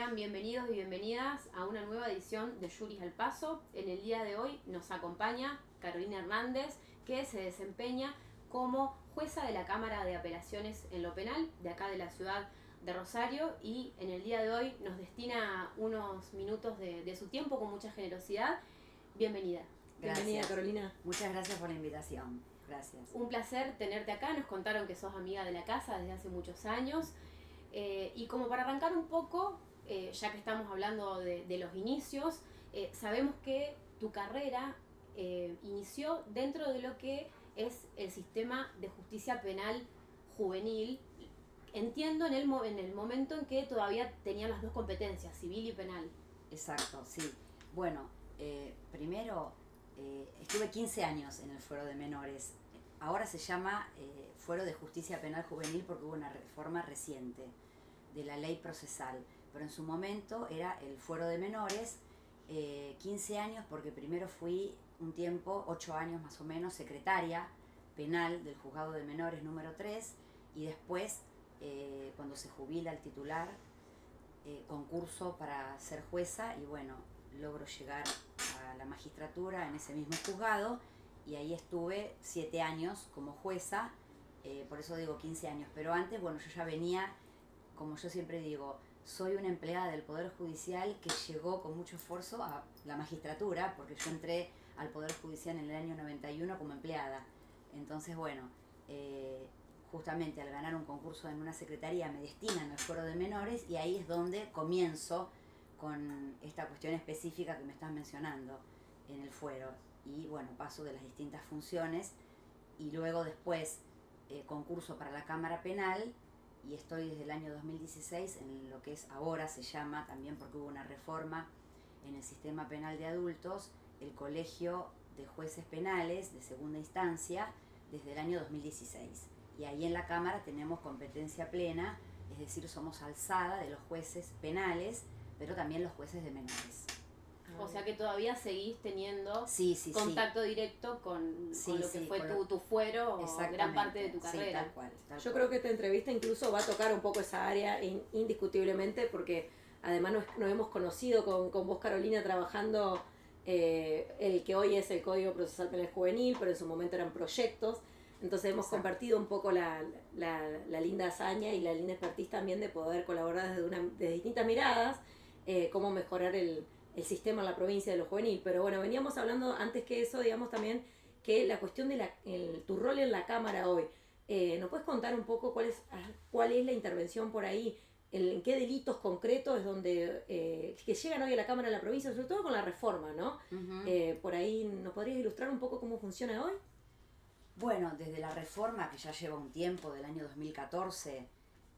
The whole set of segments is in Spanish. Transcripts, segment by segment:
Sean bienvenidos y bienvenidas a una nueva edición de Juris al Paso. En el día de hoy nos acompaña Carolina Hernández, que se desempeña como jueza de la Cámara de Apelaciones en lo Penal de acá de la ciudad de Rosario, y en el día de hoy nos destina unos minutos de su tiempo con mucha generosidad. Bienvenida. Gracias. Bienvenida, Carolina. Muchas gracias por la invitación. Gracias. Un placer tenerte acá. Nos contaron que sos amiga de la casa desde hace muchos años. Y como para arrancar un poco, ya que estamos hablando de los inicios, sabemos que tu carrera inició dentro de lo que es el sistema de justicia penal juvenil. Entiendo en el momento en que todavía tenían las dos competencias, civil y penal. Exacto, sí. Bueno, primero estuve 15 años en el Fuero de Menores. Ahora se llama Fuero de Justicia Penal Juvenil porque hubo una reforma reciente de la ley procesal, pero en su momento era el Fuero de Menores. 15 años porque primero fui un tiempo, 8 años más o menos, secretaria penal del Juzgado de Menores número 3, y después, cuando se jubila el titular, concurso para ser jueza, y bueno, logro llegar a la magistratura en ese mismo juzgado, y ahí estuve 7 años como jueza, por eso digo 15 años, pero antes, bueno, yo ya venía, como yo siempre digo, soy una empleada del Poder Judicial que llegó con mucho esfuerzo a la magistratura, porque yo entré al Poder Judicial en el año 91 como empleada. Entonces, bueno, justamente al ganar un concurso en una secretaría me destinan al Fuero de Menores, y ahí es donde comienzo con esta cuestión específica que me estás mencionando en el fuero. Y bueno, paso de las distintas funciones, y luego después concurso para la Cámara Penal, y estoy desde el año 2016 en lo que es ahora, se llama también porque hubo una reforma en el sistema penal de adultos, el Colegio de Jueces Penales de Segunda Instancia, desde el año 2016. Y ahí en la Cámara tenemos competencia plena, es decir, somos alzada de los jueces penales, pero también los jueces de menores. O sea que todavía seguís teniendo contacto directo con lo que fue tu fuero o gran parte de tu carrera. Sí, tal cual. Yo creo que esta entrevista incluso va a tocar un poco esa área indiscutiblemente, porque además nos hemos conocido con vos, Carolina, trabajando el que hoy es el Código Procesal Penal Juvenil, pero en su momento eran proyectos. Entonces hemos compartido un poco la linda hazaña y la linda expertise también de poder colaborar desde distintas miradas, cómo mejorar el sistema en la provincia de lo juvenil. Pero bueno, veníamos hablando antes que eso, digamos también, que la cuestión de tu rol en la Cámara hoy. ¿Nos puedes contar un poco cuál es la intervención por ahí? ¿En qué delitos concretos es donde que llegan hoy a la Cámara de la provincia, sobre todo con la reforma, ¿no? Por ahí, ¿nos podrías ilustrar un poco cómo funciona hoy? Bueno, desde la reforma, que ya lleva un tiempo, del año 2014,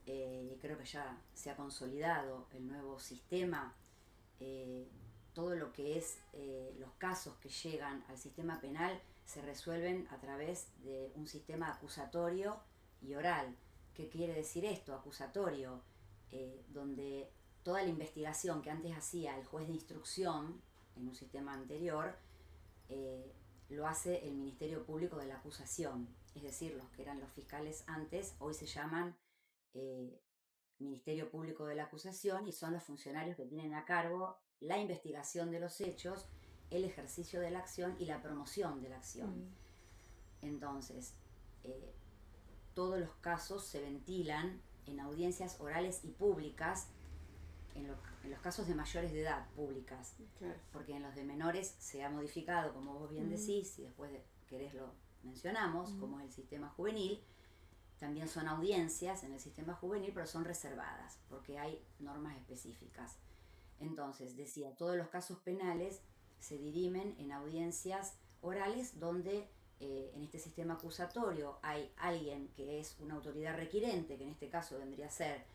creo que ya se ha consolidado el nuevo sistema. Todo lo que es los casos que llegan al sistema penal se resuelven a través de un sistema acusatorio y oral. ¿Qué quiere decir esto? Acusatorio, donde toda la investigación que antes hacía el juez de instrucción en un sistema anterior, lo hace el Ministerio Público de la Acusación. Es decir, los que eran los fiscales antes, hoy se llaman Ministerio Público de la Acusación, y son los funcionarios que tienen a cargo la investigación de los hechos, el ejercicio de la acción y la promoción de la acción. Entonces, todos los casos se ventilan en audiencias orales y públicas, en los casos de mayores de edad, públicas. Claro. Porque en los de menores se ha modificado, como vos bien decís, y después querés lo mencionamos, como es el sistema juvenil. También son audiencias en el sistema juvenil, pero son reservadas, porque hay normas específicas. Entonces, decía, todos los casos penales se dirimen en audiencias orales, donde en este sistema acusatorio hay alguien que es una autoridad requirente, que en este caso vendría a ser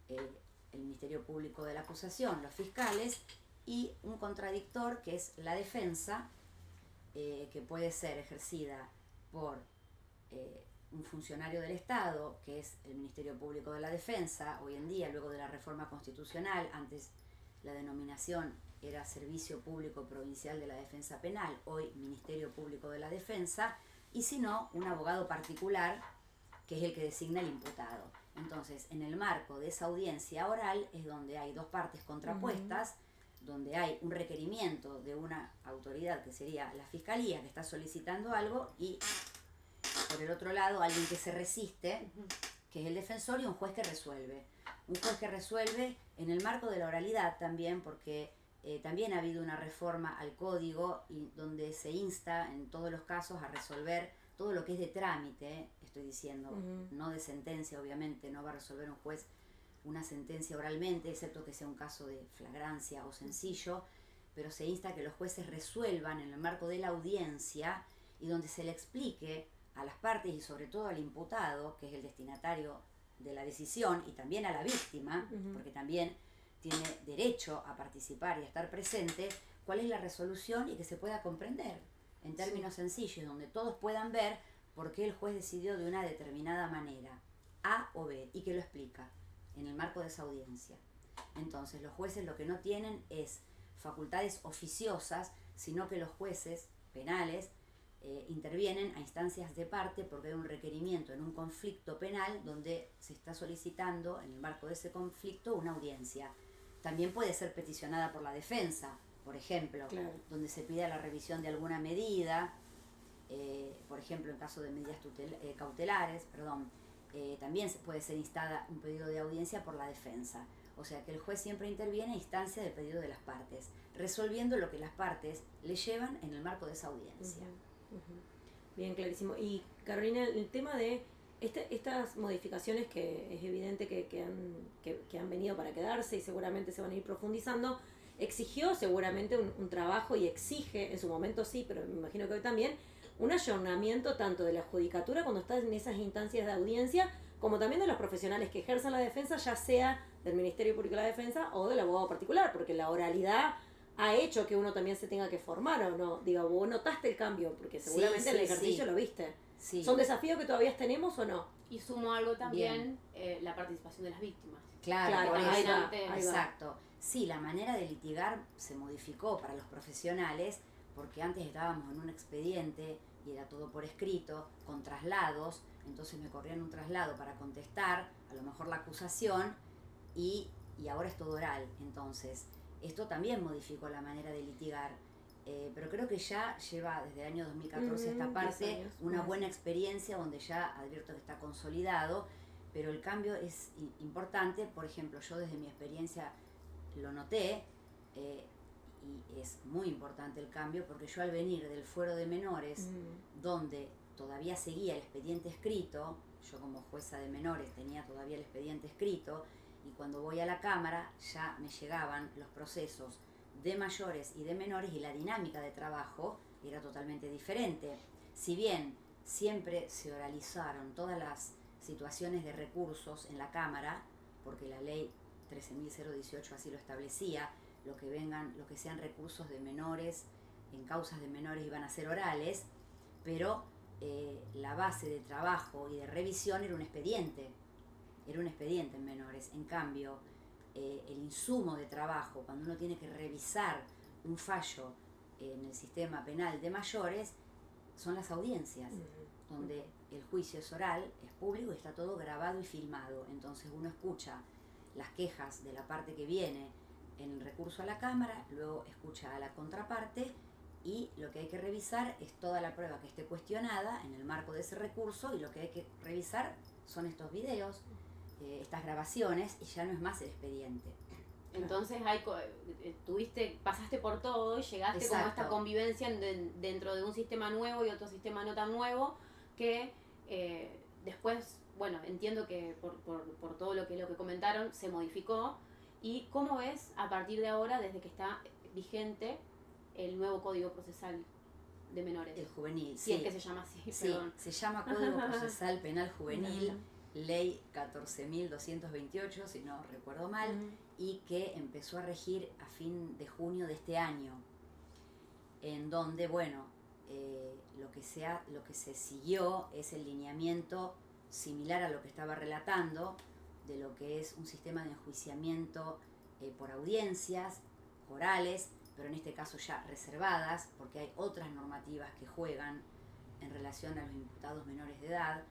el Ministerio Público de la Acusación, los fiscales, y un contradictor, que es la defensa, que puede ser ejercida por un funcionario del Estado, que es el Ministerio Público de la Defensa, hoy en día, luego de la reforma constitucional. Antes la denominación era Servicio Público Provincial de la Defensa Penal, hoy Ministerio Público de la Defensa, y si no, un abogado particular, que es el que designa el imputado. Entonces, en el marco de esa audiencia oral es donde hay dos partes contrapuestas, donde hay un requerimiento de una autoridad que sería la fiscalía que está solicitando algo y por el otro lado alguien que se resiste, que es el defensor, y un juez que resuelve. Un juez que resuelve en el marco de la oralidad también, porque también ha habido una reforma al código y donde se insta en todos los casos a resolver todo lo que es de trámite, estoy diciendo, no de sentencia, obviamente, no va a resolver un juez una sentencia oralmente, excepto que sea un caso de flagrancia o sencillo, pero se insta a que los jueces resuelvan en el marco de la audiencia y donde se le explique a las partes y sobre todo al imputado, que es el destinatario de la decisión, y también a la víctima, porque también tiene derecho a participar y a estar presente, cuál es la resolución y que se pueda comprender en términos sencillos, donde todos puedan ver por qué el juez decidió de una determinada manera, A o B, y que lo explica en el marco de esa audiencia. Entonces, los jueces lo que no tienen es facultades oficiosas, sino que los jueces penales intervienen a instancias de parte porque hay un requerimiento en un conflicto penal donde se está solicitando, en el marco de ese conflicto, una audiencia. También puede ser peticionada por la defensa, por ejemplo, donde se pida la revisión de alguna medida, por ejemplo, en caso de medidas cautelares, también puede ser instada un pedido de audiencia por la defensa. O sea que el juez siempre interviene a instancia de pedido de las partes, resolviendo lo que las partes le llevan en el marco de esa audiencia. Bien, clarísimo. Y Carolina, el tema de estas modificaciones que es evidente que han venido para quedarse y seguramente se van a ir profundizando, exigió seguramente un trabajo y exige, en su momento sí, pero me imagino que hoy también, un ayornamiento tanto de la judicatura cuando está en esas instancias de audiencia, como también de los profesionales que ejercen la defensa, ya sea del Ministerio Público de la Defensa o del abogado particular, porque la oralidad ha hecho que uno también se tenga que formar, ¿o no? Digo, vos notaste el cambio, porque seguramente el ejercicio lo viste. Sí. ¿Son desafíos que todavía tenemos o no? Y sumo algo también, la participación de las víctimas. Claro, por ahí eso, va. Exacto. Sí, la manera de litigar se modificó para los profesionales, porque antes estábamos en un expediente y era todo por escrito, con traslados, entonces me corrían un traslado para contestar, a lo mejor la acusación, y ahora es todo oral. Entonces, esto también modificó la manera de litigar, pero creo que ya lleva desde el año 2014 esta parte una buena experiencia donde ya advierto que está consolidado, pero el cambio es importante. Por ejemplo, yo desde mi experiencia lo noté, y es muy importante el cambio porque yo al venir del fuero de menores, donde todavía seguía el expediente escrito, yo como jueza de menores tenía todavía el expediente escrito, y cuando voy a la cámara ya me llegaban los procesos de mayores y de menores y la dinámica de trabajo era totalmente diferente. Si bien siempre se oralizaron todas las situaciones de recursos en la cámara, porque la ley 13.018 así lo establecía, lo que sean recursos de menores, en causas de menores iban a ser orales, pero la base de trabajo y de revisión era un expediente en menores. En cambio, el insumo de trabajo, cuando uno tiene que revisar un fallo en el sistema penal de mayores, son las audiencias, donde el juicio es oral, es público y está todo grabado y filmado. Entonces uno escucha las quejas de la parte que viene en el recurso a la Cámara, luego escucha a la contraparte y lo que hay que revisar es toda la prueba que esté cuestionada en el marco de ese recurso, y lo que hay que revisar son estos videos, estas grabaciones, y ya no es más el expediente. Entonces pasaste por todo y llegaste como a esta convivencia dentro de un sistema nuevo y otro sistema no tan nuevo, que después, bueno, entiendo que por todo lo que comentaron se modificó. ¿Y cómo es a partir de ahora, desde que está vigente el nuevo Código Procesal de Menores? El juvenil, sí. Es que se llama así, sí, perdón. Se llama Código Procesal Penal Juvenil, Ley 14.228, si no recuerdo mal, y que empezó a regir a fin de junio de este año, en donde, bueno, lo que se siguió es el lineamiento similar a lo que estaba relatando, de lo que es un sistema de enjuiciamiento por audiencias orales, pero en este caso ya reservadas, porque hay otras normativas que juegan en relación a los imputados menores de edad,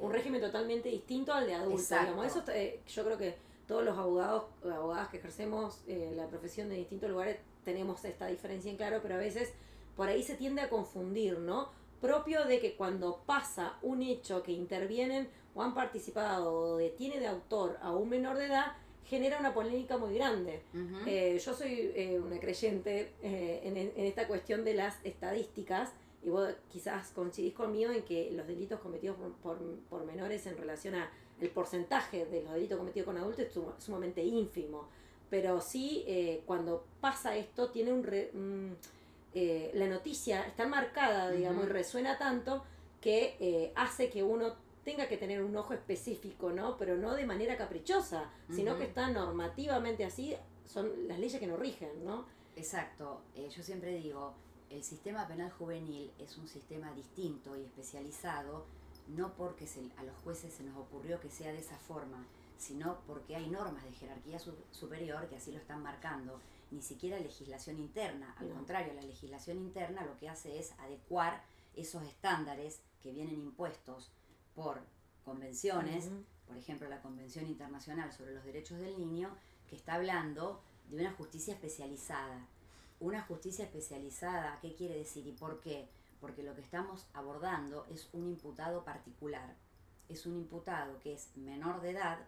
Un régimen totalmente distinto al de adulto, Exacto. digamos. Eso yo creo que todos los abogados o abogadas que ejercemos la profesión de distintos lugares tenemos esta diferencia en claro, pero a veces por ahí se tiende a confundir, ¿no? Propio de que cuando pasa un hecho que intervienen o han participado o tiene de autor a un menor de edad, genera una polémica muy grande. Ujú. Yo soy una creyente en esta cuestión de las estadísticas, y vos quizás coincidís conmigo en que los delitos cometidos por menores en relación a el porcentaje de los delitos cometidos con adultos es sumamente ínfimo. Pero sí, cuando pasa esto, tiene la noticia está marcada, digamos, y resuena tanto que hace que uno tenga que tener un ojo específico, ¿no? Pero no de manera caprichosa, sino que está normativamente así, son las leyes que nos rigen, ¿no? Exacto. Yo siempre digo, el sistema penal juvenil es un sistema distinto y especializado, no porque a los jueces se nos ocurrió que sea de esa forma, sino porque hay normas de jerarquía superior que así lo están marcando. Ni siquiera legislación interna, al contrario, la legislación interna lo que hace es adecuar esos estándares que vienen impuestos por convenciones, por ejemplo la Convención Internacional sobre los Derechos del Niño, que está hablando de una justicia especializada. Una justicia especializada, ¿qué quiere decir y por qué? Porque lo que estamos abordando es un imputado particular. Es un imputado que es menor de edad,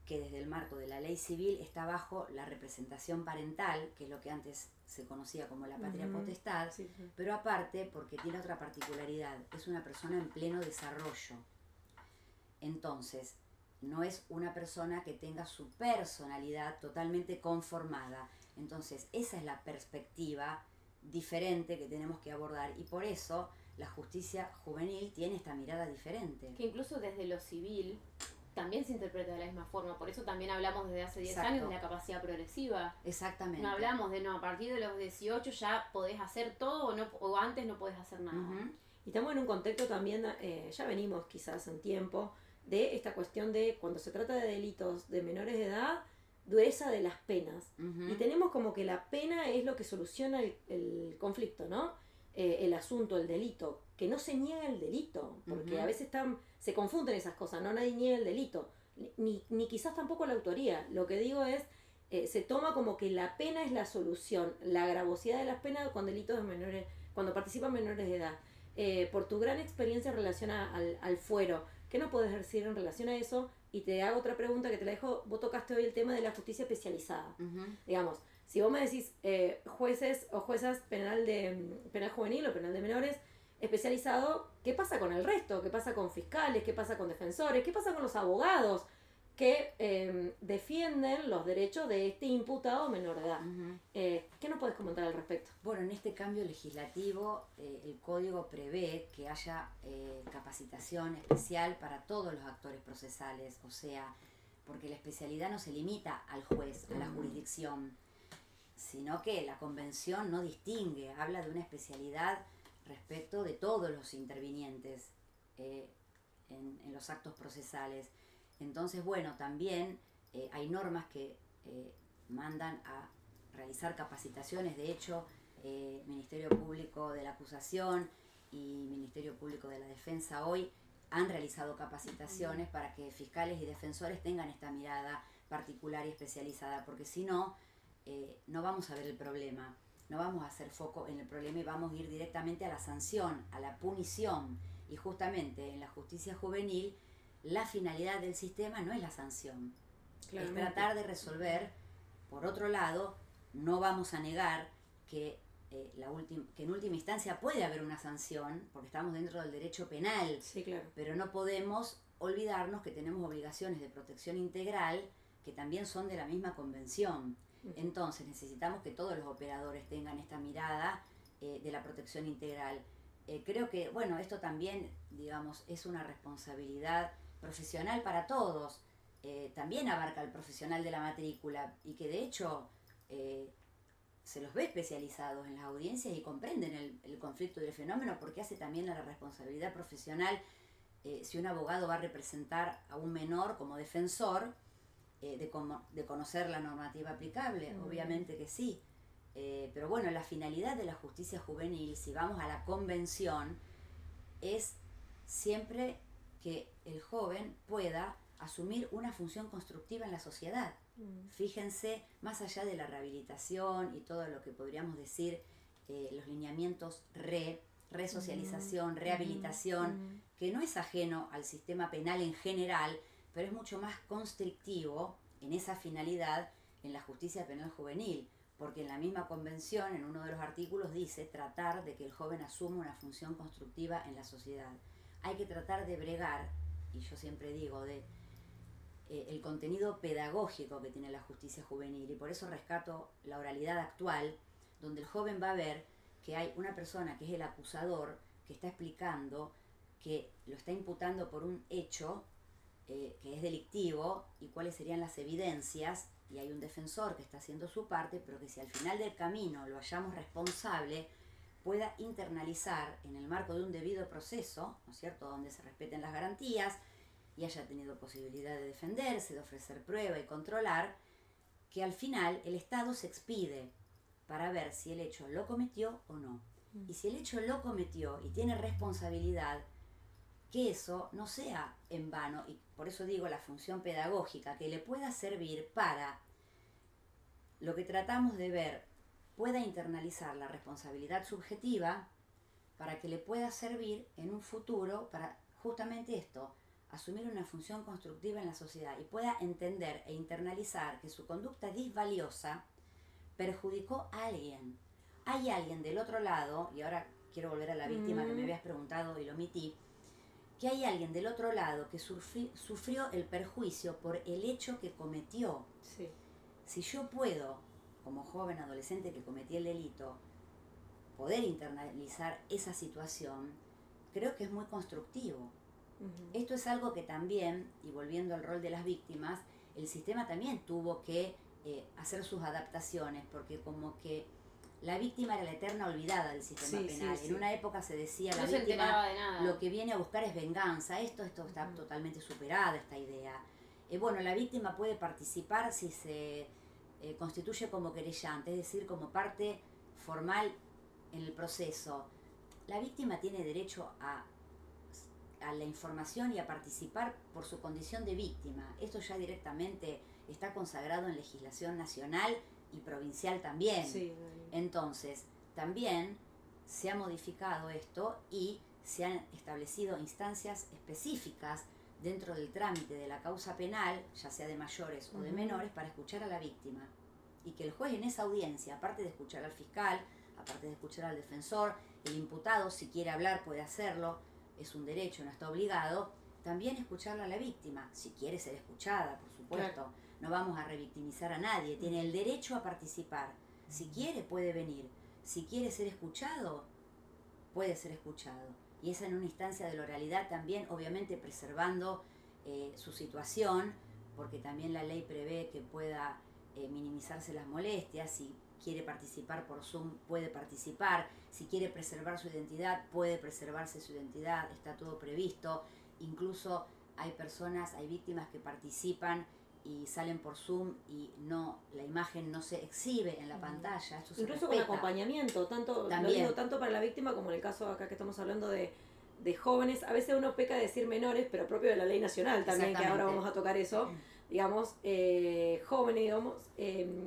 que desde el marco de la ley civil está bajo la representación parental, que es lo que antes se conocía como la patria potestad, Sí. pero aparte porque tiene otra particularidad, es una persona en pleno desarrollo. Entonces, no es una persona que tenga su personalidad totalmente conformada. Entonces, esa es la perspectiva diferente que tenemos que abordar y por eso la justicia juvenil tiene esta mirada diferente. Que incluso desde lo civil también se interpreta de la misma forma. Por eso también hablamos desde hace 10 Exacto. años de la capacidad progresiva. Exactamente. No hablamos de no, a partir de los 18 ya podés hacer todo o antes no podés hacer nada. Y estamos en un contexto también, ya venimos quizás en tiempo, de esta cuestión de cuando se trata de delitos de menores de edad, dureza de las penas. Y tenemos como que la pena es lo que soluciona el conflicto, ¿no? El asunto, el delito. Que no se niega el delito, porque a veces se confunden esas cosas, no nadie niega el delito, ni quizás tampoco la autoría. Lo que digo es, se toma como que la pena es la solución, la gravosidad de las penas con delitos de menores, cuando participan menores de edad. Por tu gran experiencia en relación al fuero, ¿qué nos puedes decir en relación a eso? Y te hago otra pregunta que te la dejo, vos tocaste hoy el tema de la justicia especializada. Digamos, si vos me decís jueces o juezas penal juvenil o penal de menores especializado, ¿qué pasa con el resto? ¿Qué pasa con fiscales? ¿Qué pasa con defensores? ¿Qué pasa con los abogados que defienden los derechos de este imputado menor de edad? ¿Qué nos puedes comentar al respecto? Bueno, en este cambio legislativo el código prevé que haya capacitación especial para todos los actores procesales, o sea, porque la especialidad no se limita al juez, a la jurisdicción, sino que la convención no distingue, habla de una especialidad respecto de todos los intervinientes en los actos procesales. Entonces, bueno, también hay normas que mandan a realizar capacitaciones. De hecho, Ministerio Público de la Acusación y Ministerio Público de la Defensa hoy han realizado capacitaciones para que fiscales y defensores tengan esta mirada particular y especializada, porque si no, no vamos a ver el problema. No vamos a hacer foco en el problema y vamos a ir directamente a la sanción, a la punición. Y justamente en la justicia juvenil, la finalidad del sistema no es la sanción. Claramente. Es tratar de resolver. Por otro lado, no vamos a negar que, que en última instancia puede haber una sanción, porque estamos dentro del derecho penal. Sí, claro. Pero no podemos olvidarnos que tenemos obligaciones de protección integral que también son de la misma convención. Entonces necesitamos que todos los operadores tengan esta mirada de la protección integral. Creo que, bueno, esto también, digamos, es una responsabilidad profesional para todos. También abarca al profesional de la matrícula y que de hecho se los ve especializados en las audiencias y comprenden el conflicto y el fenómeno, porque hace también a la responsabilidad profesional si un abogado va a representar a un menor como defensor, de conocer la normativa aplicable, obviamente que sí. Pero bueno, la finalidad de la justicia juvenil, si vamos a la convención, es siempre que el joven pueda asumir una función constructiva en la sociedad. Fíjense, más allá de la rehabilitación y todo lo que podríamos decir, los lineamientos resocialización, rehabilitación, que no es ajeno al sistema penal en general, pero es mucho más constrictivo en esa finalidad en la justicia penal juvenil, porque en la misma convención, en uno de los artículos, dice tratar de que el joven asuma una función constructiva en la sociedad. Hay que tratar de bregar, y yo siempre digo, de el contenido pedagógico que tiene la justicia juvenil, y por eso rescato la oralidad actual, donde el joven va a ver que hay una persona que es el acusador, que está explicando que lo está imputando por un hecho que es delictivo y cuáles serían las evidencias, y hay un defensor que está haciendo su parte, pero que si al final del camino lo hallamos responsable, pueda internalizar en el marco de un debido proceso, ¿no es cierto?, donde se respeten las garantías y haya tenido posibilidad de defenderse, de ofrecer prueba y controlar, que al final el Estado se expide para ver si el hecho lo cometió o no. Y si el hecho lo cometió y tiene responsabilidad, que eso no sea en vano, y por eso digo la función pedagógica, que le pueda servir para lo que tratamos de ver, pueda internalizar la responsabilidad subjetiva, para que le pueda servir en un futuro para justamente esto, asumir una función constructiva en la sociedad y pueda entender e internalizar que su conducta disvaliosa perjudicó a alguien. Hay alguien del otro lado, y ahora quiero volver a la víctima que me habías preguntado y lo omití, que hay alguien del otro lado que sufrió el perjuicio por el hecho que cometió. Sí. Si yo puedo, como joven adolescente que cometí el delito, poder internalizar esa situación, creo que es muy constructivo. Esto es algo que también, y volviendo al rol de las víctimas, el sistema también tuvo que hacer sus adaptaciones, porque como que la víctima era la eterna olvidada del sistema penal. En una época se decía la víctima de nada. Lo que viene a buscar es venganza. Esto está totalmente superada, esta idea. Bueno, la víctima puede participar si se constituye como querellante, es decir, como parte formal en el proceso. La víctima tiene derecho a la información y a participar por su condición de víctima. Esto ya directamente está consagrado en legislación nacional y provincial también. Sí. Entonces, también se ha modificado esto y se han establecido instancias específicas dentro del trámite de la causa penal, ya sea de mayores o de menores, para escuchar a la víctima. Y que el juez en esa audiencia, aparte de escuchar al fiscal, aparte de escuchar al defensor, el imputado, si quiere hablar, puede hacerlo, es un derecho, no está obligado, también escucharla a la víctima, si quiere ser escuchada, por supuesto. Claro. No vamos a revictimizar a nadie, tiene el derecho a participar. Si quiere, puede venir. Si quiere ser escuchado, puede ser escuchado. Y esa en una instancia de la oralidad también, obviamente preservando su situación, porque también la ley prevé que pueda minimizarse las molestias. Si quiere participar por Zoom, puede participar. Si quiere preservar su identidad, puede preservarse su identidad. Está todo previsto. Incluso hay víctimas que participan y salen por Zoom y la imagen no se exhibe en la pantalla. Esto se incluso respeta. Con acompañamiento, lo digo tanto para la víctima como en el caso acá que estamos hablando de jóvenes. A veces uno peca de decir menores, pero propio de la ley nacional también, que ahora vamos a tocar eso. Digamos, jóvenes, digamos,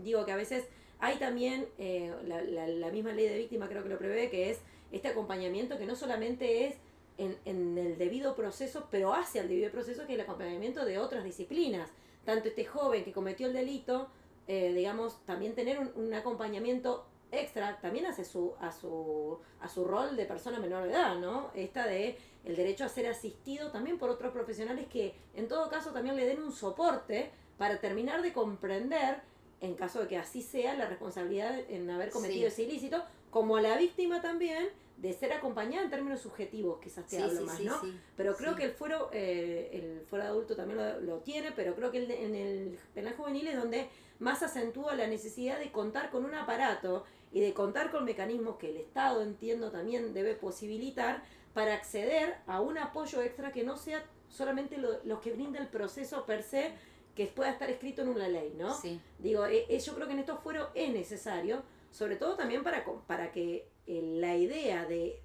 digo que a veces hay también, la misma ley de víctima creo que lo prevé, que es este acompañamiento que no solamente es en el debido proceso, pero hacia el debido proceso, que es el acompañamiento de otras disciplinas. Tanto este joven que cometió el delito, digamos, también tener un acompañamiento extra, también hace a su rol de persona menor de edad, ¿no? Esta de el derecho a ser asistido también por otros profesionales que en todo caso también le den un soporte para terminar de comprender, en caso de que así sea, la responsabilidad en haber cometido ese ilícito, como a la víctima también de ser acompañada en términos subjetivos, quizás te hablo más, ¿no? Pero creo que el fuero de adulto también lo tiene, pero creo que en el penal juvenil es donde más acentúa la necesidad de contar con un aparato y de contar con mecanismos que el Estado, entiendo, también debe posibilitar para acceder a un apoyo extra que no sea solamente lo que brinda el proceso per se, que pueda estar escrito en una ley, ¿no? Sí. Digo, yo creo que en estos fueros es necesario, sobre todo también para que la idea de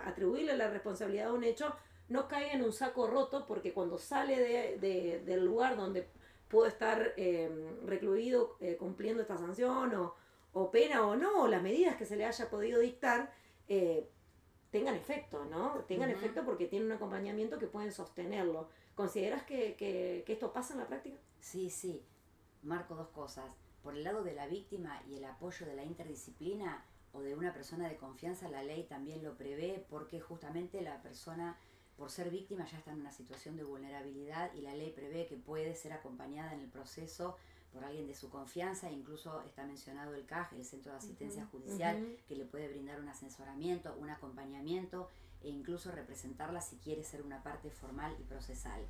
atribuirle la responsabilidad a un hecho no caiga en un saco roto, porque cuando sale del lugar donde puede estar recluido cumpliendo esta sanción o pena o no, o las medidas que se le haya podido dictar, tengan efecto, ¿no? Tengan efecto porque tienen un acompañamiento que pueden sostenerlo. ¿Consideras que esto pasa en la práctica? Sí, sí. Marco dos cosas. Por el lado de la víctima y el apoyo de la interdisciplina o de una persona de confianza, la ley también lo prevé porque justamente la persona, por ser víctima, ya está en una situación de vulnerabilidad y la ley prevé que puede ser acompañada en el proceso por alguien de su confianza, incluso está mencionado el CAJ, el Centro de Asistencia Judicial, que le puede brindar un asesoramiento, un acompañamiento e incluso representarla si quiere ser una parte formal y procesal.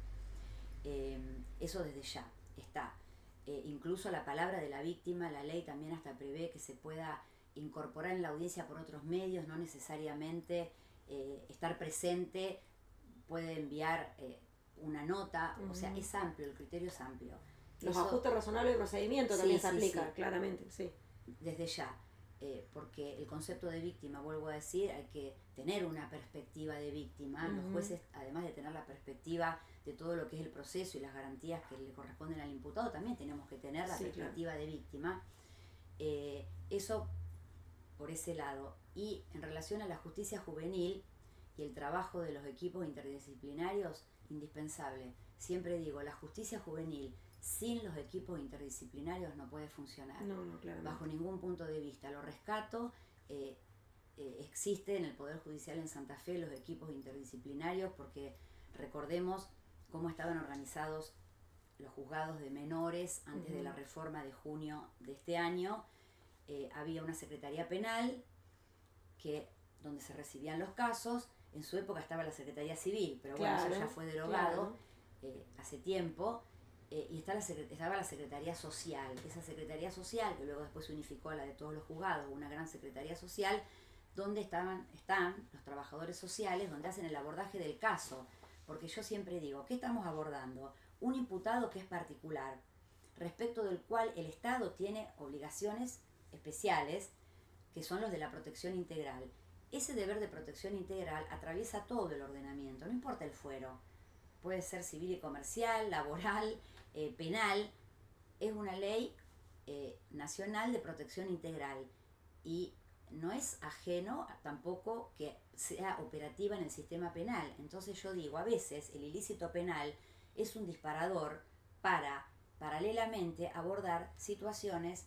Eso desde ya está. Incluso la palabra de la víctima, la ley también hasta prevé que se pueda incorporar en la audiencia por otros medios, no necesariamente estar presente, puede enviar una nota, o sea, es amplio, el criterio es amplio. Los ajustes razonables de procedimiento también se aplican, claramente, sí. Desde ya, porque el concepto de víctima, vuelvo a decir, hay que tener una perspectiva de víctima. Los jueces, además de tener la perspectiva de todo lo que es el proceso y las garantías que le corresponden al imputado, también tenemos que tener la perspectiva de víctima. Eso por ese lado. Y en relación a la justicia juvenil y el trabajo de los equipos interdisciplinarios, indispensable. Siempre digo, la justicia juvenil sin los equipos interdisciplinarios no puede funcionar. No, claro. Bajo ningún punto de vista. Lo rescato. Existe en el Poder Judicial en Santa Fe los equipos interdisciplinarios porque recordemos cómo estaban organizados los juzgados de menores antes de la reforma de junio de este año. Había una secretaría penal donde se recibían los casos. En su época estaba la Secretaría Civil, pero bueno, eso ya fue derogado hace tiempo. Y estaba la Secretaría Social. Esa Secretaría Social, que luego después se unificó a la de todos los juzgados, una gran Secretaría Social, donde están los trabajadores sociales, donde hacen el abordaje del caso. Porque yo siempre digo, ¿qué estamos abordando? Un imputado que es particular, respecto del cual el Estado tiene obligaciones especiales, que son los de la protección integral. Ese deber de protección integral atraviesa todo el ordenamiento, no importa el fuero. Puede ser civil y comercial, laboral, penal. Es una ley nacional de protección integral y no es ajeno tampoco que sea operativa en el sistema penal. Entonces yo digo, a veces el ilícito penal es un disparador para, paralelamente, abordar situaciones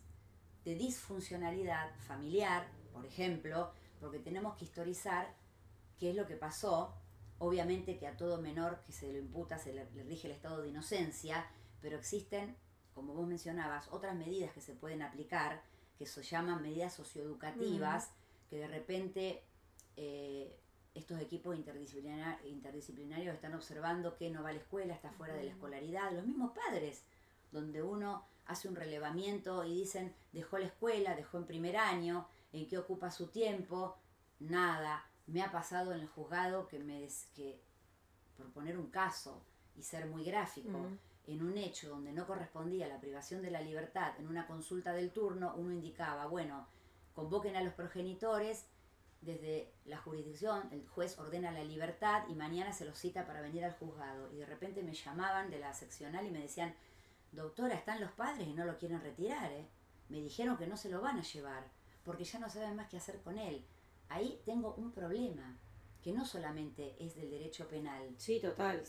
de disfuncionalidad familiar, por ejemplo, porque tenemos que historizar qué es lo que pasó. Obviamente que a todo menor que se lo imputa se le rige el estado de inocencia, pero existen, como vos mencionabas, otras medidas que se pueden aplicar, que se llaman medidas socioeducativas, que de repente estos equipos interdisciplinarios están observando que no va a la escuela, está fuera de la escolaridad, los mismos padres, donde uno hace un relevamiento y dicen, dejó la escuela, dejó en primer año, ¿en qué ocupa su tiempo? Nada. Me ha pasado en el juzgado que por poner un caso y ser muy gráfico, en un hecho donde no correspondía la privación de la libertad, en una consulta del turno, uno indicaba, bueno, convoquen a los progenitores, desde la jurisdicción, el juez ordena la libertad y mañana se los cita para venir al juzgado. Y de repente me llamaban de la seccional y me decían, doctora, están los padres y no lo quieren retirar, me dijeron que no se lo van a llevar, porque ya no saben más qué hacer con él. Ahí tengo un problema, que no solamente es del derecho penal. Sí, total.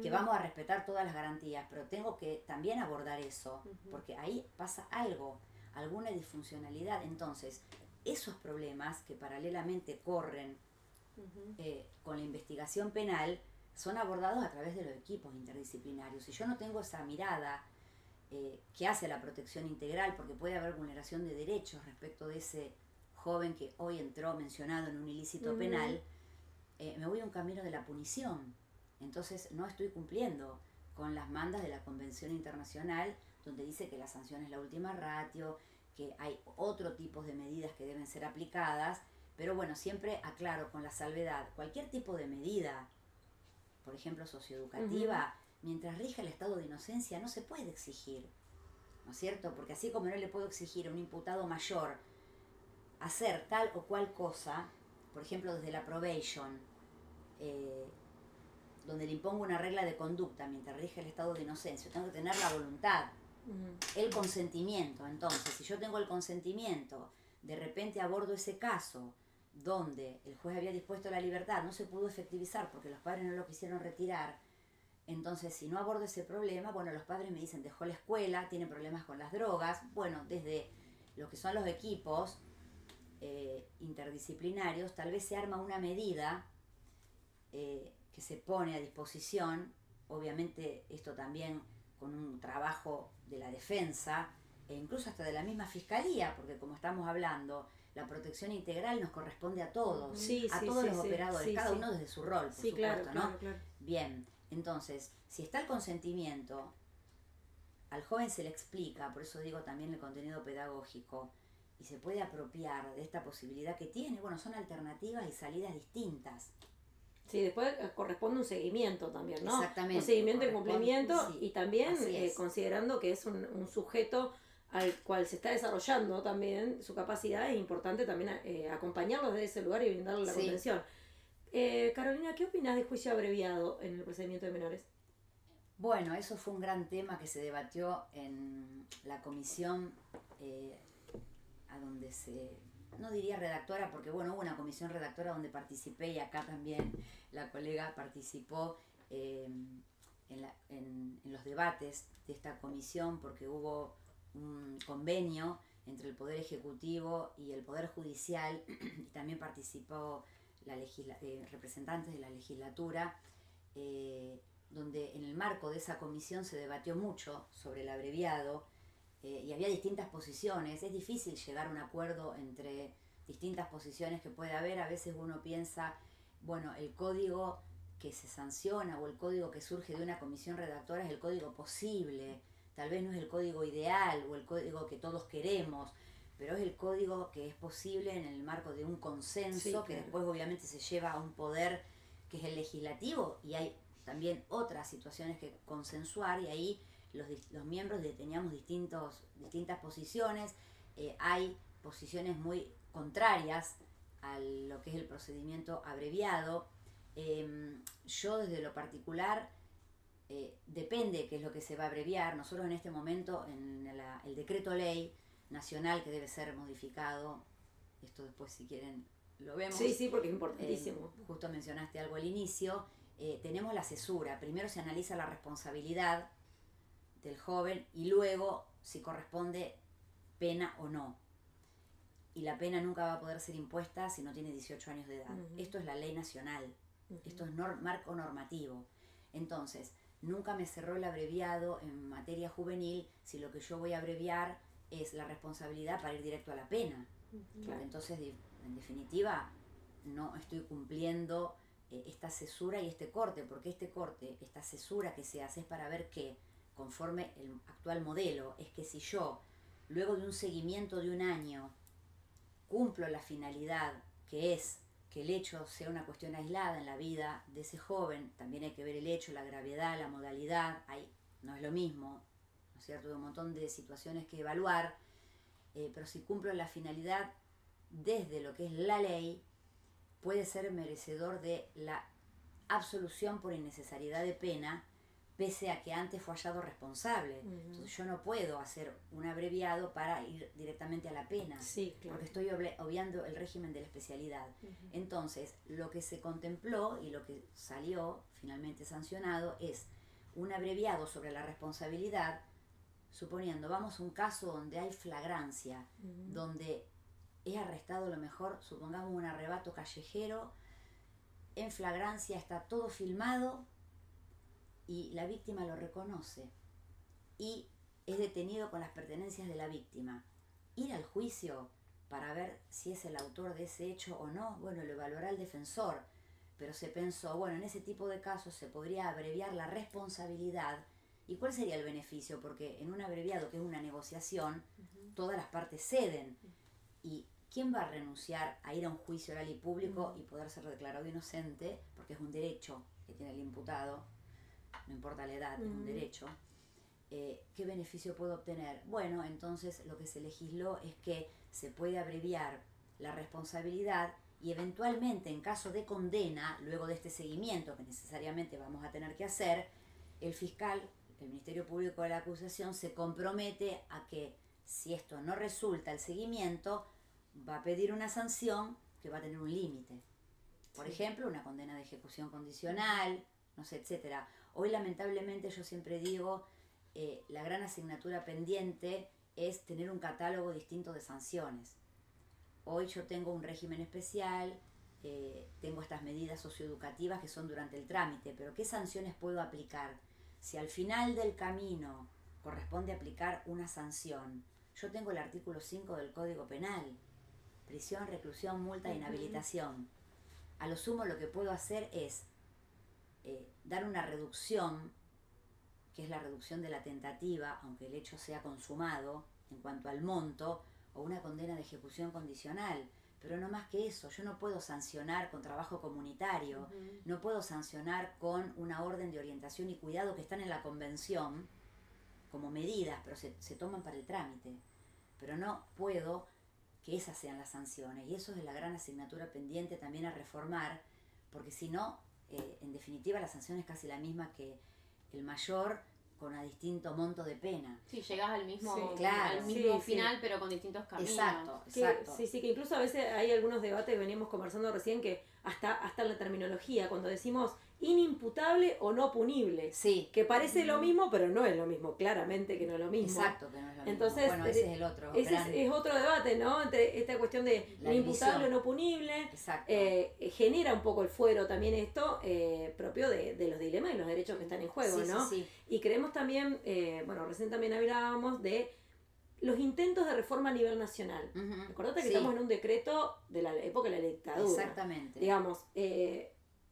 Que vamos a respetar todas las garantías, pero tengo que también abordar eso, porque ahí pasa algo, alguna disfuncionalidad. Entonces, esos problemas que paralelamente corren con la investigación penal son abordados a través de los equipos interdisciplinarios. Si yo no tengo esa mirada que hace la protección integral, porque puede haber vulneración de derechos respecto de ese joven que hoy entró mencionado en un ilícito penal, me voy a un camino de la punición. Entonces no estoy cumpliendo con las mandas de la Convención Internacional, donde dice que la sanción es la última ratio, que hay otro tipo de medidas que deben ser aplicadas, pero bueno, siempre aclaro con la salvedad, cualquier tipo de medida, por ejemplo socioeducativa, mientras rija el estado de inocencia no se puede exigir, ¿no es cierto? Porque así como no le puedo exigir a un imputado mayor hacer tal o cual cosa, por ejemplo desde la probation, donde le impongo una regla de conducta mientras rige el estado de inocencia, tengo que tener la voluntad, el consentimiento. Entonces, si yo tengo el consentimiento, de repente abordo ese caso donde el juez había dispuesto la libertad, no se pudo efectivizar porque los padres no lo quisieron retirar. Entonces, si no abordo ese problema, bueno, los padres me dicen, dejó la escuela, tiene problemas con las drogas. Bueno, desde lo que son los equipos interdisciplinarios, tal vez se arma una medida que se pone a disposición, obviamente esto también con un trabajo de la defensa e incluso hasta de la misma fiscalía, porque como estamos hablando, la protección integral nos corresponde a todos, a todos los operadores, cada uno desde su rol, por supuesto, claro, ¿no? Claro. Bien, entonces, si está el consentimiento, al joven se le explica, por eso digo también el contenido pedagógico, y se puede apropiar de esta posibilidad que tiene. Bueno, son alternativas y salidas distintas. Sí, después corresponde un seguimiento también, ¿no? Exactamente. Un seguimiento y cumplimiento, sí, y también es. Considerando que es un sujeto al cual se está desarrollando también su capacidad, es importante también acompañarlo desde ese lugar y brindarle la contención. Carolina, ¿qué opinas del juicio abreviado en el procedimiento de menores? Bueno, eso fue un gran tema que se debatió en la comisión a donde no diría redactora, porque bueno, hubo una comisión redactora donde participé y acá también la colega participó en los debates de esta comisión, porque hubo un convenio entre el Poder Ejecutivo y el Poder Judicial y también participó representantes de la legislatura, donde en el marco de esa comisión se debatió mucho sobre el abreviado. Y había distintas posiciones. Es difícil llegar a un acuerdo entre distintas posiciones que puede haber. A veces uno piensa, bueno, el código que se sanciona o el código que surge de una comisión redactora es el código posible. Tal vez no es el código ideal o el código que todos queremos, pero es el código que es posible en el marco de un consenso, que después obviamente se lleva a un poder que es el legislativo, y hay también otras situaciones que consensuar, y ahí los miembros teníamos distintas posiciones. Hay posiciones muy contrarias a lo que es el procedimiento abreviado. Yo desde lo particular, depende qué es lo que se va a abreviar. Nosotros en este momento, en el decreto ley nacional que debe ser modificado, esto después si quieren lo vemos. Sí, porque es importantísimo. Justo mencionaste algo al inicio. Tenemos la cesura. Primero se analiza la responsabilidad del joven y luego si corresponde pena o no. Y la pena nunca va a poder ser impuesta si no tiene 18 años de edad. Esto es la ley nacional. Esto es marco normativo. Entonces, nunca me cerró el abreviado en materia juvenil si lo que yo voy a abreviar es la responsabilidad para ir directo a la pena. Porque entonces, en definitiva, no estoy cumpliendo esta cesura y este corte, porque esta cesura que se hace es para ver que, conforme el actual modelo, es que si yo, luego de un seguimiento de un año, cumplo la finalidad, que es que el hecho sea una cuestión aislada en la vida de ese joven, también hay que ver el hecho, la gravedad, la modalidad, ahí no es lo mismo, ¿no es cierto? Hay un montón de situaciones que evaluar, pero si cumplo la finalidad desde lo que es la ley, puede ser merecedor de la absolución por innecesariedad de pena, pese a que antes fue hallado responsable. Entonces yo no puedo hacer un abreviado para ir directamente a la pena, porque estoy obviando el régimen de la especialidad. Entonces, lo que se contempló y lo que salió finalmente sancionado es un abreviado sobre la responsabilidad, suponiendo, vamos a un caso donde hay flagrancia, donde es arrestado, a lo mejor, supongamos un arrebato callejero, en flagrancia está todo filmado y la víctima lo reconoce y es detenido con las pertenencias de la víctima. Ir al juicio para ver si es el autor de ese hecho o no, bueno, lo evaluará el defensor, pero se pensó, bueno, en ese tipo de casos se podría abreviar la responsabilidad. ¿Y cuál sería el beneficio? Porque en un abreviado, que es una negociación, todas las partes ceden. ¿Y quién va a renunciar a ir a un juicio oral y público y poder ser declarado inocente? Porque es un derecho que tiene el imputado, no importa la edad, es un derecho. ¿Qué beneficio puedo obtener? Bueno, entonces lo que se legisló es que se puede abreviar la responsabilidad y eventualmente en caso de condena, luego de este seguimiento que necesariamente vamos a tener que hacer, el fiscal, el Ministerio Público de la Acusación se compromete a que si esto no resulta el seguimiento, va a pedir una sanción que va a tener un límite. Por ejemplo, una condena de ejecución condicional, no sé, etcétera. Hoy lamentablemente yo siempre digo, la gran asignatura pendiente es tener un catálogo distinto de sanciones. Hoy yo tengo un régimen especial, tengo estas medidas socioeducativas que son durante el trámite, pero ¿qué sanciones puedo aplicar? Si al final del camino corresponde aplicar una sanción, yo tengo el artículo 5 del Código Penal, prisión, reclusión, multa e inhabilitación. A lo sumo lo que puedo hacer es dar una reducción, que es la reducción de la tentativa, aunque el hecho sea consumado en cuanto al monto, o una condena de ejecución condicional. Pero no más que eso, yo no puedo sancionar con trabajo comunitario, no puedo sancionar con una orden de orientación y cuidado que están en la convención como medidas, pero se toman para el trámite. Pero no puedo que esas sean las sanciones, y eso es la gran asignatura pendiente también a reformar, porque si no, en definitiva la sanción es casi la misma que el mayor con a distinto monto de pena. Sí, llegas al mismo, Sí, claro. al mismo Sí, final, sí. pero con distintos caminos. Exacto. Sí, que incluso a veces hay algunos debates, veníamos conversando recién, que hasta en la terminología, cuando decimos inimputable o no punible, Sí. que parece lo mismo, pero no es lo mismo, claramente que no es lo mismo. Exacto, que no es lo mismo. Entonces, Bueno, ese es el otro. Es otro debate, ¿no? Entre esta cuestión de La inimputable o división. no punible. Exacto. Genera un poco el fuero también esto, propio de los dilemas y los derechos que están en juego, Sí, ¿no? sí. Y creemos también, recién también hablábamos de los intentos de reforma a nivel nacional. Ujú. Acordate que Sí. estamos en un decreto de la época de la dictadura. Exactamente. Digamos,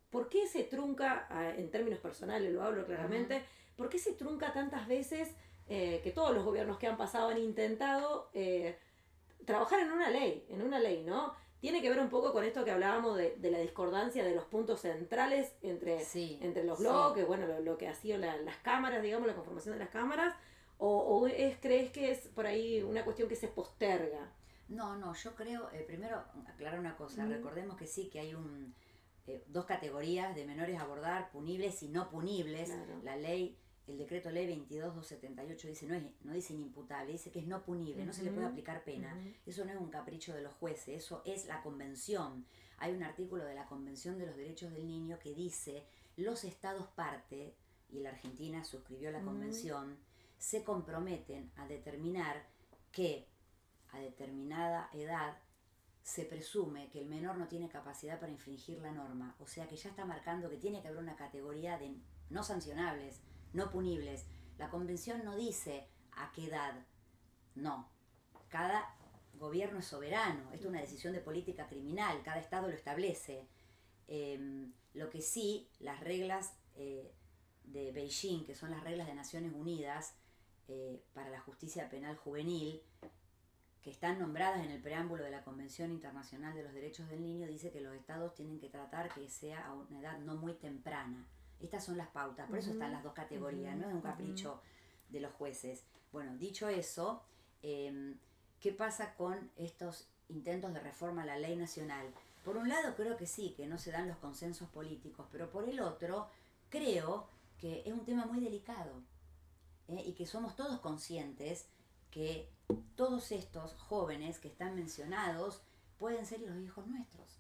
¿por qué se trunca, en términos personales lo hablo claramente, por qué se trunca tantas veces que todos los gobiernos que han pasado han intentado trabajar en una ley, ¿no? Tiene que ver un poco con esto que hablábamos de la discordancia de los puntos centrales entre los bloques, bueno, lo que ha sido las cámaras, digamos, la conformación de las cámaras, ¿crees que es por ahí una cuestión que se posterga? No, yo creo, primero aclarar una cosa, recordemos que sí, que hay dos categorías de menores a abordar, punibles y no punibles. Claro. La ley, el decreto ley 22.278 dice, no dice inimputable, dice que es no punible, no se le puede aplicar pena. Eso no es un capricho de los jueces, eso es la convención. Hay un artículo de la Convención de los Derechos del Niño que dice, los estados parte, y la Argentina suscribió la convención, se comprometen a determinar que a determinada edad se presume que el menor no tiene capacidad para infringir la norma, o sea que ya está marcando que tiene que haber una categoría de no sancionables, no punibles. La convención no dice a qué edad, no. Cada gobierno es soberano, esto es una decisión de política criminal, cada estado lo establece. Lo que sí, las reglas de Beijing, que son las reglas de Naciones Unidas para la justicia penal juvenil, que están nombradas en el preámbulo de la Convención Internacional de los Derechos del Niño, dice que los estados tienen que tratar que sea a una edad no muy temprana. Estas son las pautas, por eso están las dos categorías, no es un capricho de los jueces. Bueno, dicho eso, ¿qué pasa con estos intentos de reforma a la ley nacional? Por un lado creo que sí, que no se dan los consensos políticos, pero por el otro creo que es un tema muy delicado y que somos todos conscientes que todos estos jóvenes que están mencionados pueden ser los hijos nuestros.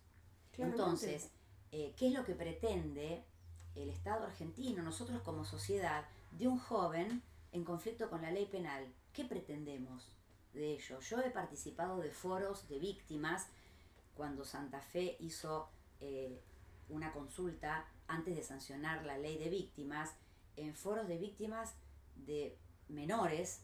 Claramente. Entonces, ¿qué es lo que pretende el Estado argentino, nosotros como sociedad, de un joven en conflicto con la ley penal? ¿Qué pretendemos de ello? Yo he participado de foros de víctimas cuando Santa Fe hizo una consulta antes de sancionar la ley de víctimas, en foros de víctimas de menores,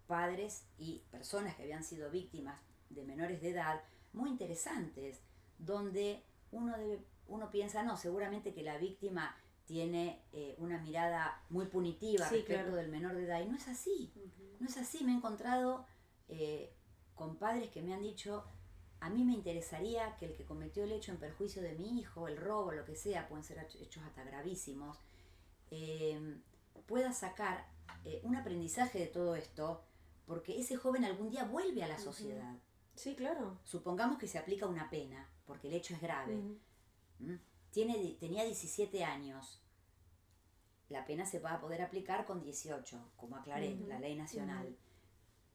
padres y personas que habían sido víctimas de menores de edad, muy interesantes, donde uno piensa, no, seguramente que la víctima tiene una mirada muy punitiva respecto del menor de edad, y no es así, no es así. Me he encontrado con padres que me han dicho, a mí me interesaría que el que cometió el hecho en perjuicio de mi hijo, el robo, lo que sea, pueden ser hechos hasta gravísimos, pueda sacar un aprendizaje de todo esto, porque ese joven algún día vuelve a la sociedad. Sí, claro. Supongamos que se aplica una pena porque el hecho es grave. Ujú. Tenía 17 años. La pena se va a poder aplicar con 18, como aclaré, Ujú. la ley nacional. Ujú.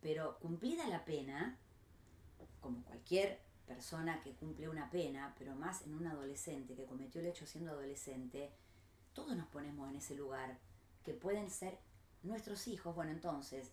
Pero cumplida la pena, como cualquier persona que cumple una pena, pero más en un adolescente que cometió el hecho siendo adolescente, todos nos ponemos en ese lugar, que pueden ser nuestros hijos. Bueno, entonces,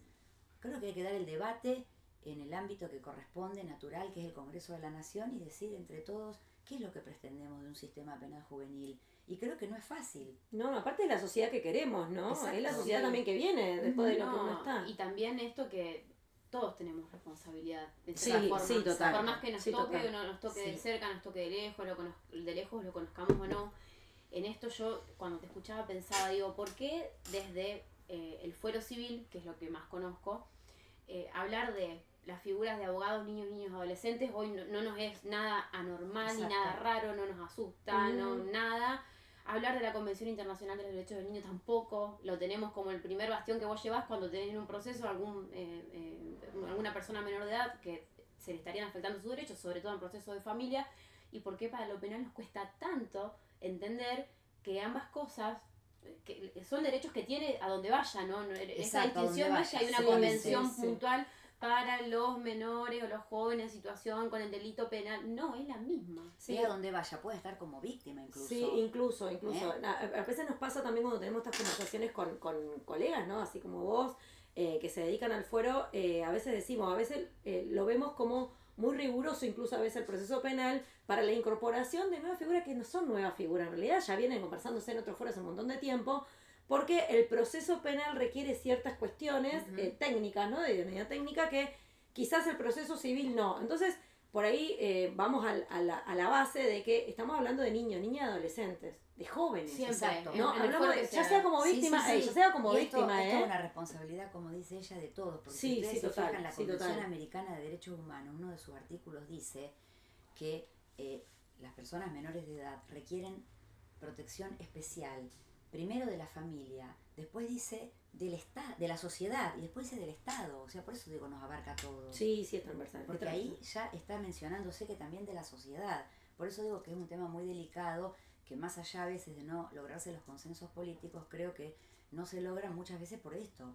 creo que hay que dar el debate en el ámbito que corresponde, natural, que es el Congreso de la Nación, y decir entre todos qué es lo que pretendemos de un sistema penal juvenil. Y creo que no es fácil. No, aparte de la sociedad que queremos, ¿no? Exacto. Es la sociedad Sí. también que viene después de lo que No, uno está. y también esto que todos tenemos responsabilidad de Sí, cierta forma. sí, total. Por más que nos Sí, toque total. o no nos toque Sí. de cerca, nos toque de lejos, de lejos lo conozcamos o no. En esto yo, cuando te escuchaba, pensaba, digo, ¿por qué desde el fuero civil, que es lo que más conozco, hablar de las figuras de abogados, niños, adolescentes, hoy no nos es nada anormal, ni Exacto. nada raro, no nos asusta, no Mm. nada. Hablar de la Convención Internacional de los Derechos del Niño tampoco, lo tenemos como el primer bastión que vos llevás cuando tenés en un proceso alguna persona menor de edad que se le estarían afectando sus derechos, sobre todo en procesos de familia, y por qué para lo penal nos cuesta tanto entender que ambas cosas que son derechos que tiene a donde vaya, ¿no? Esa Exacto, a donde distinción no es que hay vaya. una Sí, convención sí, sí. puntual para los menores o los jóvenes en situación con el delito penal, no, es la misma. Sí. Sea donde vaya, puede estar como víctima incluso. Sí, incluso. ¿Eh? A veces nos pasa también cuando tenemos estas conversaciones con colegas, ¿no? Así como vos, que se dedican al fuero, a veces decimos, a veces lo vemos como muy riguroso, incluso a veces el proceso penal, para la incorporación de nuevas figuras que no son nuevas figuras, en realidad ya vienen conversándose en otros foros hace un montón de tiempo, porque el proceso penal requiere ciertas cuestiones técnicas, ¿no? De idoneidad técnica que quizás el proceso civil no. Entonces, por ahí vamos a la base de que estamos hablando de niños, niñas y adolescentes, de jóvenes. Siempre, Exacto. No, en el hablamos fuero de, que ya sea como Sí, víctima, sí, sí. ya sea como Y esto víctima, es una responsabilidad, como dice ella, de todos. Porque Sí, si ustedes sí, se total, fijan, la sí, Convención total. Americana de Derechos Humanos, uno de sus artículos dice que las personas menores de edad requieren protección especial, primero de la familia, después dice de la sociedad, y después dice del Estado. O sea, por eso digo, nos abarca a todos. Sí, sí, es transversal. Porque ahí ya está mencionándose que también de la sociedad. Por eso digo que es un tema muy delicado, que más allá a veces de no lograrse los consensos políticos, creo que no se logran muchas veces por esto.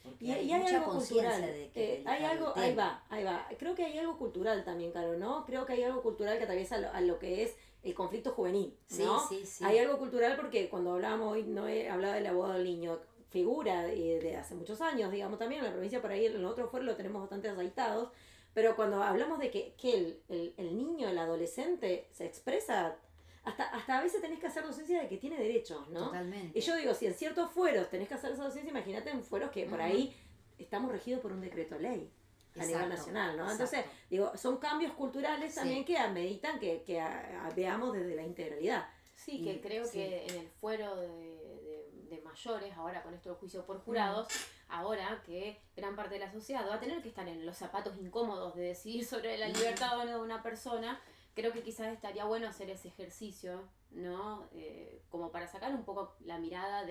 Porque Y hay hay mucha algo conciencia cultural, de que es hay delicado algo, el ahí tema. va. Creo que hay algo cultural también, Caro, ¿no? Creo que hay algo cultural que atraviesa a lo que es el conflicto juvenil, ¿no? Sí, sí, sí. Hay algo cultural porque cuando hablábamos hoy, no he hablado del abogado del niño, figura de hace muchos años, digamos, también en la provincia por ahí, en los otros fueros lo tenemos bastante aceitados, pero cuando hablamos de que el niño, el adolescente se expresa, hasta a veces tenés que hacer docencia de que tiene derechos, ¿no? Totalmente. Y yo digo, si en ciertos fueros tenés que hacer esa docencia, imagínate en fueros que por ahí estamos regidos por un decreto ley a nivel Exacto, nacional, ¿no? exacto. Entonces, digo, son cambios culturales Sí. también que ameritan que veamos desde la integralidad. Sí, que Y- creo sí. que en el fuero de mayores, ahora con esto del juicio por jurados, ahora que gran parte de la sociedad va a tener que estar en los zapatos incómodos de decidir sobre la libertad o no de una persona, creo que quizás estaría bueno hacer ese ejercicio, ¿no? Como para sacar un poco la mirada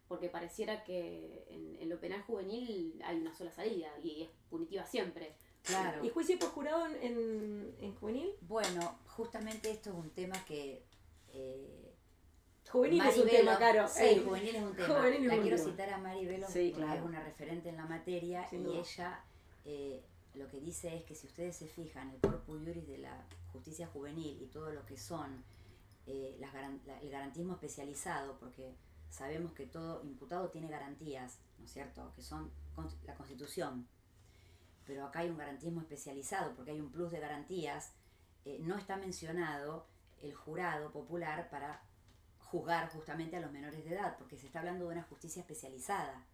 porque pareciera que en lo penal juvenil hay una sola salida y es punitiva siempre. Claro. ¿Y juicio por jurado en juvenil? Bueno, justamente esto es un tema que... Juvenil Mari es un Velo, tema, Caro. Sí, Ey, juvenil es un tema. juvenil es La un quiero tema. citar a Mari Velo, Sí, porque claro. es una referente en la materia, Sin y duda. ella lo que dice es que si ustedes se fijan, el corpus iuris de la justicia juvenil y todo lo que son el garantismo especializado, porque sabemos que todo imputado tiene garantías, ¿no es cierto?, que son la Constitución, pero acá hay un garantismo especializado porque hay un plus de garantías. No está mencionado el jurado popular para juzgar justamente a los menores de edad, porque se está hablando de una justicia especializada.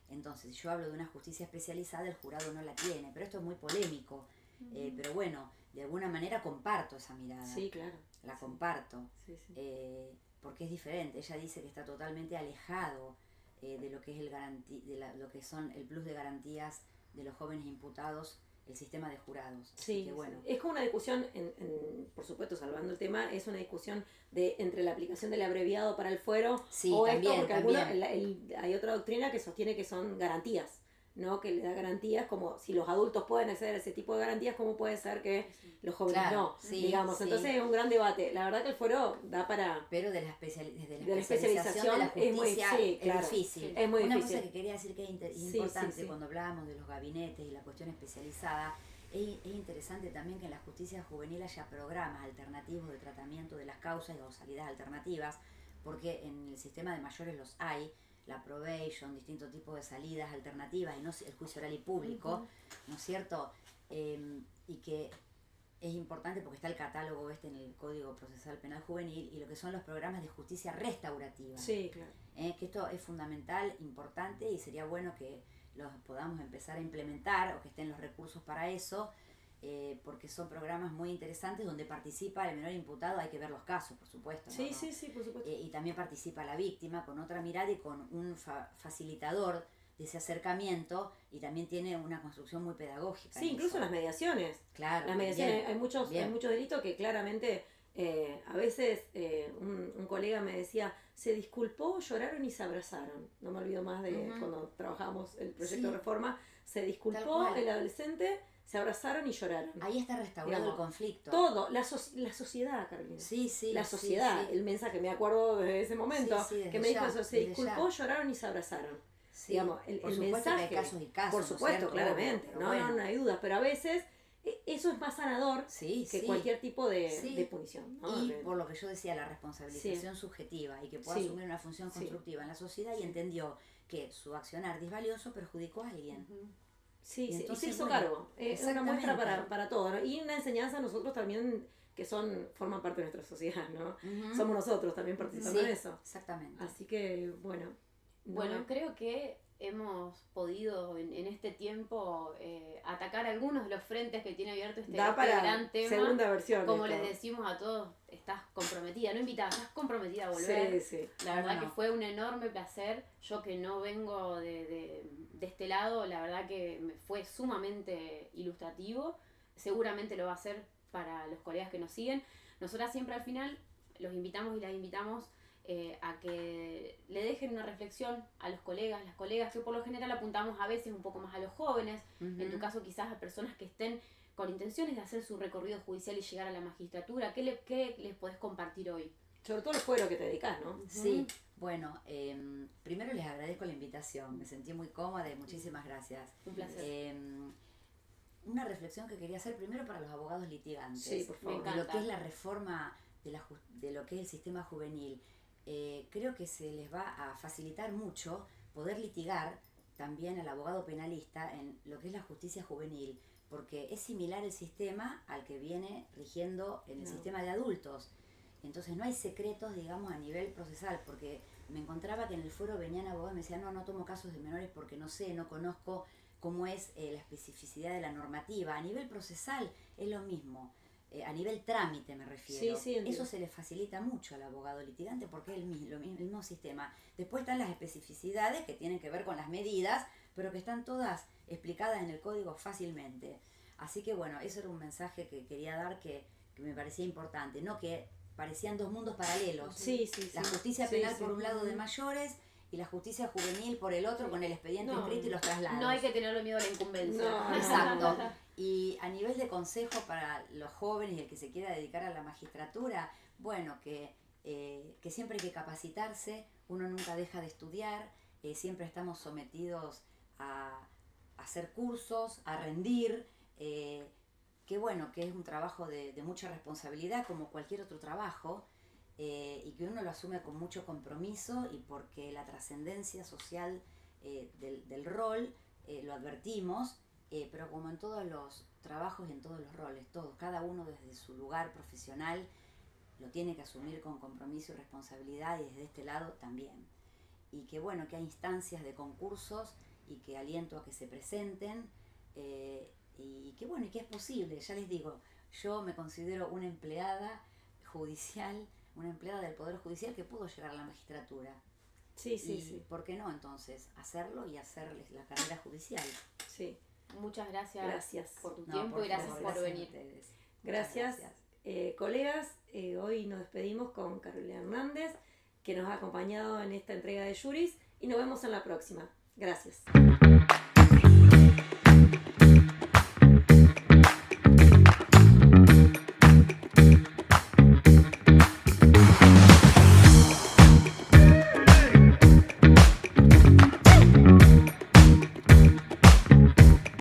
Entonces, si yo hablo de una justicia especializada, el jurado no la tiene, pero esto es muy polémico. Pero bueno, de alguna manera comparto esa mirada. Sí, claro. La comparto. Sí, sí. Porque es diferente. Ella dice que está totalmente alejado de lo que es lo que son el plus de garantías de los jóvenes imputados, el sistema de jurados. Sí, Así que bueno. es como una discusión, por supuesto, salvando el tema, es una discusión entre la aplicación del abreviado para el fuero Sí, o también, esto, porque también. hay otra doctrina que sostiene que son garantías, ¿no? Que le da garantías, como si los adultos pueden acceder a ese tipo de garantías, ¿cómo puede ser que los jóvenes no? Digamos, entonces es un gran debate. La verdad que el fuero da para... Pero desde la especialización de la es muy justicia es difícil. Es muy Una difícil. cosa que quería decir que es importante cuando hablábamos de los gabinetes y la cuestión especializada, es interesante también que en la justicia juvenil haya programas alternativos de tratamiento de las causas o salidas alternativas, porque en el sistema de mayores los hay, la probation, distintos tipos de salidas alternativas, y no el juicio oral y público, ¿no es cierto? Y que es importante porque está el catálogo en el Código Procesal Penal Juvenil y lo que son los programas de justicia restaurativa. Sí, claro. Que esto es fundamental, importante, y sería bueno que los podamos empezar a implementar o que estén los recursos para eso, porque son programas muy interesantes donde participa el menor imputado. Hay que ver los casos, por supuesto. Sí, ¿no? sí, por supuesto. Y también participa la víctima con otra mirada y con un facilitador de ese acercamiento, y también tiene una construcción muy pedagógica. Sí, incluso las mediaciones. Claro. Las mediaciones, hay muchos delitos que claramente, a veces un colega me decía, se disculpó, lloraron y se abrazaron. No me olvido más de cuando trabajábamos el proyecto de reforma, se disculpó el adolescente, se abrazaron y lloraron. Ahí está restaurado el conflicto. Todo, la sociedad, Carolina. Sí, la sociedad, el mensaje, me acuerdo desde ese momento, que me dijo eso, se disculpó, lloraron y se abrazaron. Sí, digamos, el mensaje, que hay casos y casos, por supuesto, ¿no? claramente, no hay duda, pero a veces eso es más sanador que cualquier tipo de punición, ¿no? Y por lo que yo decía, la responsabilización subjetiva, y que pueda asumir una función constructiva en la sociedad, y entendió que su accionar disvalioso perjudicó a alguien. Sí, y se hizo cargo. Es una muestra para todo, ¿no? Y una enseñanza a nosotros también, que forman parte de nuestra sociedad, ¿no? Somos nosotros también participando en eso. Exactamente. Así que, bueno. Bueno, creo que hemos podido en este tiempo atacar algunos de los frentes que tiene abierto este gran tema. Segunda versión. Como les decimos a todos, estás comprometida, no invitada, estás comprometida a volver. Sí. La verdad que fue un enorme placer. Yo que no vengo de este lado, la verdad que me fue sumamente ilustrativo. Seguramente lo va a ser para los colegas que nos siguen. Nosotras siempre al final los invitamos y las invitamos a que le dejen una reflexión a los colegas, las colegas, que por lo general apuntamos a veces un poco más a los jóvenes, en tu caso quizás a personas que estén con intenciones de hacer su recorrido judicial y llegar a la magistratura. ¿Qué les podés compartir hoy? Sobre todo el fuero que te dedicas, ¿no? Sí, bueno, primero les agradezco la invitación, me sentí muy cómoda y muchísimas gracias. Un placer. Una reflexión que quería hacer primero para los abogados litigantes, sí, por favor. de lo que es la reforma de lo que es el sistema juvenil. Creo que se les va a facilitar mucho poder litigar también al abogado penalista en lo que es la justicia juvenil, porque es similar el sistema al que viene rigiendo en el sistema de adultos. Entonces no hay secretos, digamos, a nivel procesal, porque me encontraba que en el foro venían abogados y me decían, no tomo casos de menores porque no sé, no conozco cómo es la especificidad de la normativa. A nivel procesal es lo mismo. A nivel trámite me refiero. Sí, eso se le facilita mucho al abogado litigante porque es el mismo sistema. Después están las especificidades que tienen que ver con las medidas, pero que están todas explicadas en el código fácilmente. Así que bueno, eso era un mensaje que quería dar que me parecía importante, no que parecían dos mundos paralelos. Sí. La justicia penal por un lado de mayores y la justicia juvenil por el otro, con el expediente inscrito y los traslados. No hay que tenerle miedo a la incumbencia. Exacto. Y a nivel de consejo para los jóvenes y el que se quiera dedicar a la magistratura, bueno, que siempre hay que capacitarse, uno nunca deja de estudiar, siempre estamos sometidos a hacer cursos, a rendir, que bueno, que es un trabajo de mucha responsabilidad como cualquier otro trabajo, y que uno lo asume con mucho compromiso, y porque la trascendencia social del rol lo advertimos, pero como en todos los trabajos y en todos los roles, cada uno desde su lugar profesional lo tiene que asumir con compromiso y responsabilidad, y desde este lado también. Y que bueno, que hay instancias de concursos y que aliento a que se presenten, y que bueno, y que es posible. Ya les digo, yo me considero una empleada judicial, una empleada del Poder Judicial que pudo llegar a la magistratura. Sí. ¿Por qué no entonces hacerlo y hacerles la carrera judicial? Sí. Muchas gracias por tu tiempo por y gracias favor, por venir. Gracias. Colegas, hoy nos despedimos con Carolina Hernández, que nos ha acompañado en esta entrega de Juris, y nos vemos en la próxima. Gracias.